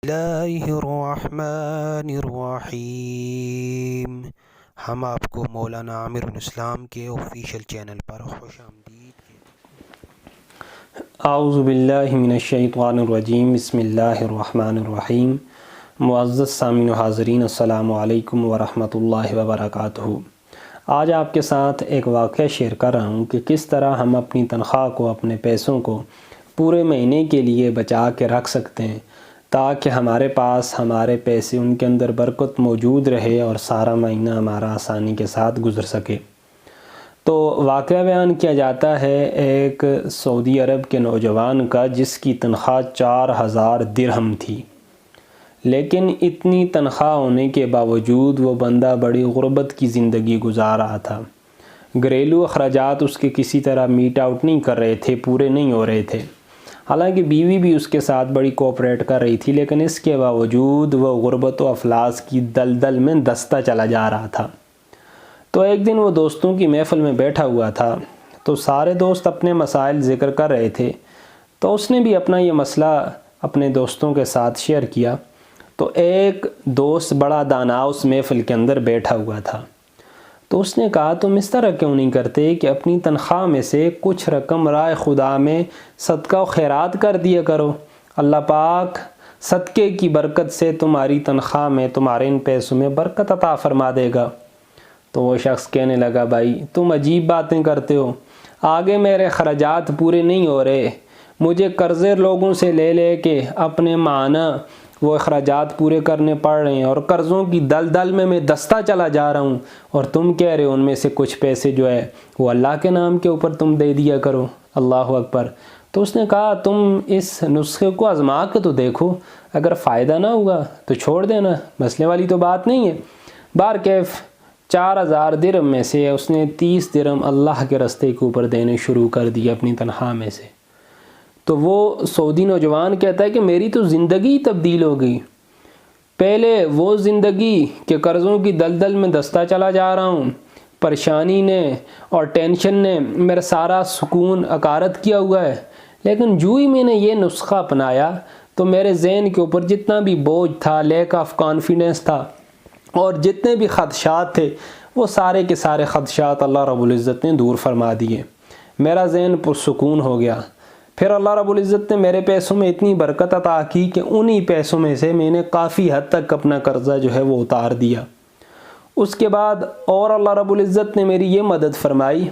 اللہ الرحمن الرحیم۔ ہم آپ کو مولانا عامر الاسلام کے آفیشیل چینل پر خوش آمدید کہتے ہیں۔ اعوذ باللہ من الشیطان الرجیم، بسم اللہ الرحمن الرحیم۔ معزز سامعین و حاضرین، السلام علیکم ورحمۃ اللہ وبرکاتہ۔ آج آپ کے ساتھ ایک واقعہ شیئر کر رہا ہوں کہ کس طرح ہم اپنی تنخواہ کو، اپنے پیسوں کو پورے مہینے کے لیے بچا کے رکھ سکتے ہیں تاکہ ہمارے پاس ہمارے پیسے، ان کے اندر برکت موجود رہے اور سارا مہینہ ہمارا آسانی کے ساتھ گزر سکے۔ تو واقعہ بیان کیا جاتا ہے ایک سعودی عرب کے نوجوان کا، جس کی تنخواہ 4000 درہم تھی، لیکن اتنی تنخواہ ہونے کے باوجود وہ بندہ بڑی غربت کی زندگی گزار رہا تھا۔ گھریلو اخراجات اس کے کسی طرح میٹ آؤٹ نہیں کر رہے تھے، پورے نہیں ہو رہے تھے۔ حالانکہ بیوی بھی اس کے ساتھ بڑی کوآپریٹ کر رہی تھی، لیکن اس کے باوجود وہ غربت و افلاس کی دلدل میں دستا چلا جا رہا تھا۔ تو ایک دن وہ دوستوں کی محفل میں بیٹھا ہوا تھا، تو سارے دوست اپنے مسائل ذکر کر رہے تھے، تو اس نے بھی اپنا یہ مسئلہ اپنے دوستوں کے ساتھ شیئر کیا۔ تو ایک دوست بڑا دانا اس محفل کے اندر بیٹھا ہوا تھا، تو اس نے کہا تم اس طرح کیوں نہیں کرتے کہ اپنی تنخواہ میں سے کچھ رقم رائے خدا میں صدقہ و خیرات کر دیا کرو، اللہ پاک صدقے کی برکت سے تمہاری تنخواہ میں، تمہارے ان پیسوں میں برکت عطا فرما دے گا۔ تو وہ شخص کہنے لگا بھائی تم عجیب باتیں کرتے ہو، آگے میرے خراجات پورے نہیں ہو رہے، مجھے قرضے لوگوں سے لے لے کے اپنے معنی وہ اخراجات پورے کرنے پڑ رہے ہیں، اور قرضوں کی دلدل میں دستا چلا جا رہا ہوں، اور تم کہہ رہے ہو ان میں سے کچھ پیسے جو ہے وہ اللہ کے نام کے اوپر تم دے دیا کرو۔ اللہ اکبر۔ تو اس نے کہا تم اس نسخے کو آزما کے تو دیکھو، اگر فائدہ نہ ہوگا تو چھوڑ دینا، مسئلے والی تو بات نہیں ہے۔ بہرکیف 4000 درہم میں سے اس نے 30 درہم اللہ کے راستے کے اوپر دینے شروع کر دیے اپنی تنخواہ میں سے۔ تو وہ سعودی نوجوان کہتا ہے کہ میری تو زندگی تبدیل ہو گئی، پہلے وہ زندگی کہ قرضوں کی دلدل میں دستا چلا جا رہا ہوں، پریشانی نے اور ٹینشن نے میرا سارا سکون اکارت کیا ہوا ہے، لیکن جو ہی میں نے یہ نسخہ اپنایا تو میرے ذہن کے اوپر جتنا بھی بوجھ تھا، لیک آف کانفیڈنس تھا، اور جتنے بھی خدشات تھے، وہ سارے کے سارے خدشات اللہ رب العزت نے دور فرما دیے، میرا ذہن پرسکون ہو گیا۔ پھر اللہ رب العزت نے میرے پیسوں میں اتنی برکت عطا کی کہ انہی پیسوں میں سے میں نے کافی حد تک اپنا قرضہ جو ہے وہ اتار دیا۔ اس کے بعد اور اللہ رب العزت نے میری یہ مدد فرمائی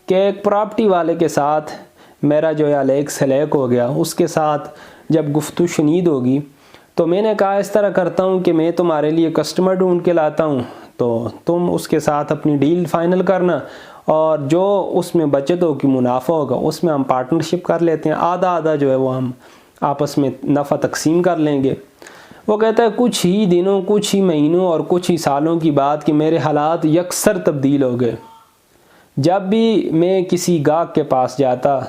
کہ ایک پراپرٹی والے کے ساتھ میرا جو ہے الیک سلیک ہو گیا۔ اس کے ساتھ جب گفتگو شنید ہوگی تو میں نے کہا اس طرح کرتا ہوں کہ میں تمہارے لیے کسٹمر ڈھونڈ کے لاتا ہوں، تو تم اس کے ساتھ اپنی ڈیل فائنل کرنا، اور جو اس میں بچت ہوگی، منافع ہوگا، اس میں ہم پارٹنرشپ کر لیتے ہیں، آدھا آدھا جو ہے وہ ہم آپس میں نفع تقسیم کر لیں گے۔ وہ کہتا ہے کچھ ہی دنوں، کچھ ہی مہینوں اور کچھ ہی سالوں کی بات کہ میرے حالات یکسر تبدیل ہو گئے۔ جب بھی میں کسی گاہک کے پاس جاتا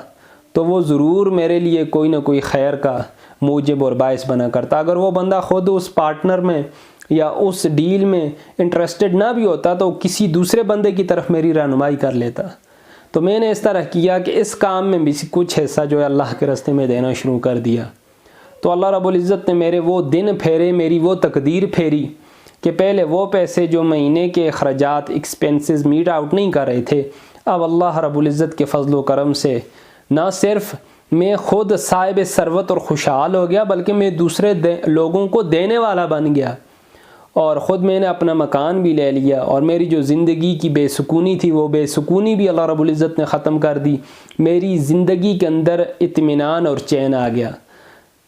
تو وہ ضرور میرے لیے کوئی نہ کوئی خیر کا موجب اور باعث بنا کرتا۔ اگر وہ بندہ خود اس پارٹنر میں یا اس ڈیل میں انٹرسٹڈ نہ بھی ہوتا تو کسی دوسرے بندے کی طرف میری رہنمائی کر لیتا۔ تو میں نے اس طرح کیا کہ اس کام میں بھی کچھ حصہ جو ہے اللہ کے راستے میں دینا شروع کر دیا۔ تو اللہ رب العزت نے میرے وہ دن پھیرے، میری وہ تقدیر پھیری کہ پہلے وہ پیسے جو مہینے کے اخراجات، ایکسپینسز میٹ آؤٹ نہیں کر رہے تھے، اب اللہ رب العزت کے فضل و کرم سے نہ صرف میں خود صاحب ثروت اور خوشحال ہو گیا، بلکہ میں دوسرے لوگوں کو دینے والا بن گیا، اور خود میں نے اپنا مکان بھی لے لیا، اور میری جو زندگی کی بے سکونی تھی وہ بے سکونی بھی اللہ رب العزت نے ختم کر دی، میری زندگی کے اندر اطمینان اور چین آ گیا۔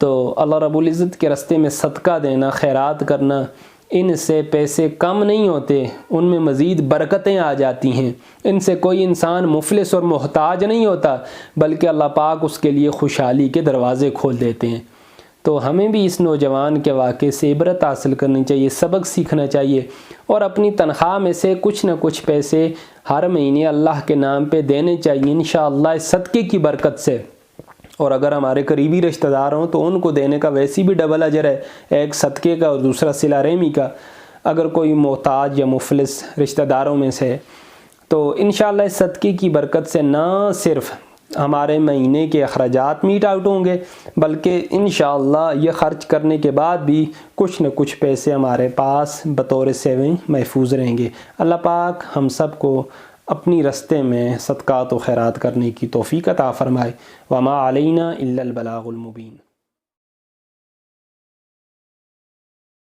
تو اللہ رب العزت کے راستے میں صدقہ دینا، خیرات کرنا، ان سے پیسے کم نہیں ہوتے، ان میں مزید برکتیں آ جاتی ہیں۔ ان سے کوئی انسان مفلس اور محتاج نہیں ہوتا، بلکہ اللہ پاک اس کے لیے خوشحالی کے دروازے کھول دیتے ہیں۔ تو ہمیں بھی اس نوجوان کے واقعے سے عبرت حاصل کرنی چاہیے، سبق سیکھنا چاہیے، اور اپنی تنخواہ میں سے کچھ نہ کچھ پیسے ہر مہینے اللہ کے نام پہ دینے چاہیے، انشاءاللہ اس صدقے کی برکت سے۔ اور اگر ہمارے قریبی رشتہ دار ہوں تو ان کو دینے کا ویسی بھی ڈبل اجر ہے، ایک صدقے کا اور دوسرا صلہ رحمی کا۔ اگر کوئی محتاج یا مفلس رشتہ داروں میں سے، تو انشاءاللہ اس صدقے کی برکت سے نہ صرف ہمارے مہینے کے اخراجات میٹ آؤٹ ہوں گے، بلکہ انشاءاللہ یہ خرچ کرنے کے بعد بھی کچھ نہ کچھ پیسے ہمارے پاس بطور سیونگ محفوظ رہیں گے۔ اللہ پاک ہم سب کو اپنی رستے میں صدقات و خیرات کرنے کی توفیق عطا فرمائے۔ وما علینا الا البلاغ المبین۔